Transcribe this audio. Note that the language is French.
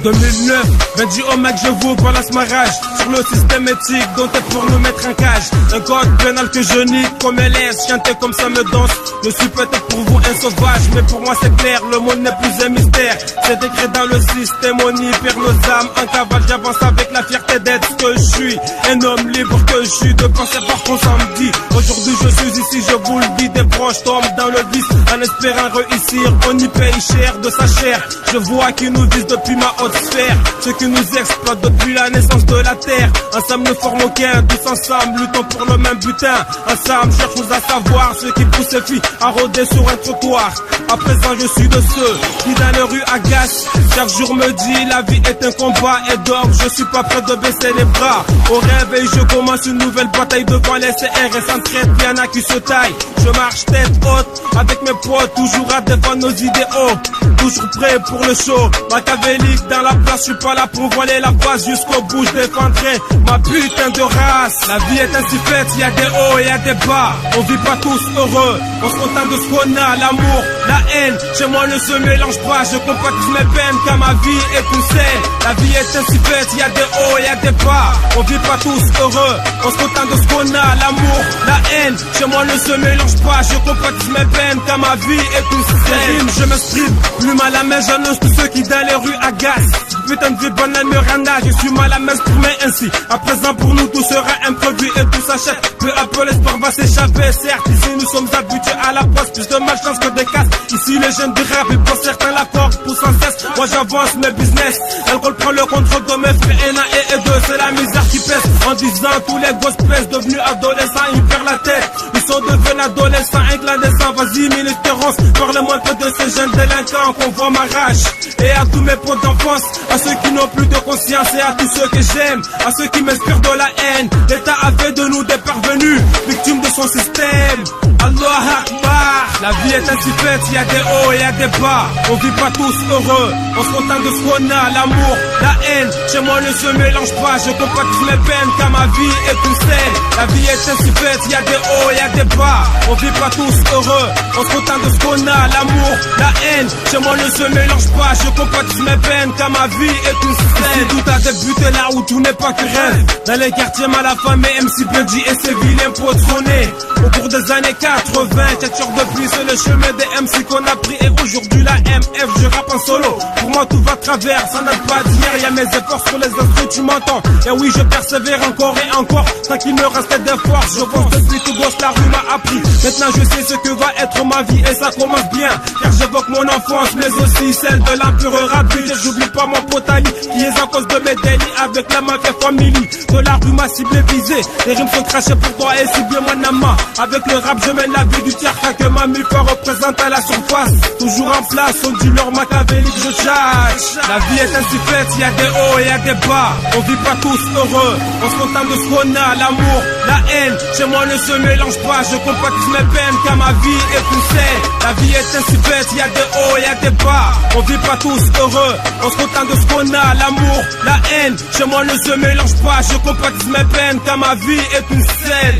2009, Benji au mec, je vous balance ma rage sur le système éthique dont est pour nous mettre un cage. Un code pénal que je nique comme LS, chanter comme ça me danse. Je suis peut-être pour vous un sauvage, mais pour moi c'est clair, le monde n'est plus un mystère. C'est écrit dans le système, on y perd nos âmes. En cavale, j'avance avec la fierté d'être ce que je suis. Un homme libre que je suis, de penser par contre samedi. Aujourd'hui je suis ici, je vous le dis, des proches tombent dans le vice en espérant réussir. On y paye cher de sa chair. Je vois qui nous visent depuis ma haute sphère, ceux qui nous exploitent depuis la naissance de la terre. Ensemble ne formons qu'un, tous ensemble luttons pour le même butin. Ensemble cherchons à savoir ceux qui poussent les filles à rôder sur un trottoir. À présent je suis de ceux qui dans les rues agacent. Chaque jour me dit la vie est un combat, et donc je suis pas prêt de baisser les bras. Au réveil je commence une nouvelle bataille devant les CR et s'entraide, y'en a qui se taillent. Je marche tête haute avec mes potes, toujours à défendre nos idéaux, toujours prêt pour le show. Machiavélique dans la place, je suis pas là pour voiler la face. Jusqu'au bout je défendrai ma putain de race. La vie est ainsi faite, y'a des hauts et y'a des bas. On vit pas tous heureux, on se contente de ce qu'on a. L'amour, la haine, chez moi ne se mélange pas. Je compatis mes peines car ma vie est une scène. La vie est ainsi faite, y'a des hauts et y'a des bas. On vit pas tous heureux, on se contente de ce qu'on a. L'amour, la haine, chez moi ne se mélange pas. Je compatis mes peines car ma vie est une scène. Je m'exprime, plus mal à main, j'annonce tous ceux qui dans les rues agacent. Putain de vie banale me randa, je suis mal à l'aise pour mais ainsi. À présent pour nous tout sera imprévu et tout s'achète. Peu à peu l'espoir va s'échapper. Certes ici nous sommes habitués à la poste, plus de malchance que des casses. Ici les jeunes du rap et pour certains la corde pousse sans cesse. Moi j'avance mes business, l'alcool prend le contrôle de mes frères. Et un et deux c'est la misère qui pèse. En 10 ans tous les gosses pèsent, devenus adolescents ils perdent la tête. Ils sont devenus adolescents incandescents. Vas-y minute terrence, parle-moi un peu de ces jeunes délinquants qu'on voit ma rage. Et à tous mes potes d'enfance, à ceux qui n'ont plus de conscience et à tous ceux que j'aime, à ceux qui m'inspirent de la haine. L'État a fait de nous des parvenus, victimes de son système. Allah Akbar. La vie est ainsi faite, y'a des hauts et y'a des bas. On vit pas tous heureux, on se contente de ce qu'on a. L'amour, la haine, chez moi ne se mélange pas. Je compatis mes peines car ma vie est une scène. La vie est ainsi faite, y'a des hauts et y'a des bas. On vit pas tous heureux, on se contente de ce qu'on a. L'amour, la haine, chez moi ne se mélange pas. Je compatis mes peines car ma vie est une scène. Tout a débuté là où tout n'est pas que rêve. Dans les quartiers mal affamés, MC Benji et ses vilains potes sont nés. Au cours des années 80, cette heure de pluie, c'est le chemin des MC qu'on a pris. Et aujourd'hui la MF, je rappe en solo. Pour moi tout va travers, ça n'a pas d'hier. Y'a mes efforts sur les instruments, tu m'entends. Et oui je persévère encore et encore, tant qu'il me restait des forces. Je pense depuis tout gosse, la rue m'a appris. Maintenant je sais ce que va être ma vie et ça commence bien. Car j'évoque mon enfance, mais aussi celle de l'empire rapide. Et j'oublie pas mon pote Ali, qui est à cause de mes délits avec la mafia family. De la rue m'a ciblé visé, les rimes sont crachées pour toi et si bien mon nama. Avec le rap je mène la vie du tiers que ma muffa représente à la surface. Toujours en place, on dit leur machiavélique, je cherche. La vie est ainsi faite, y'a des hauts et y'a des bas. On vit pas tous heureux, on se contente de ce qu'on a. L'amour, la haine, chez moi ne se mélange pas. Je compatis mes peines car ma vie est une scène. La vie est ainsi faite, y'a des hauts et y'a des bas. On vit pas tous heureux, on se contente de ce qu'on a. L'amour, la haine, chez moi ne se mélange pas. Je compatis mes peines car ma vie est une scène.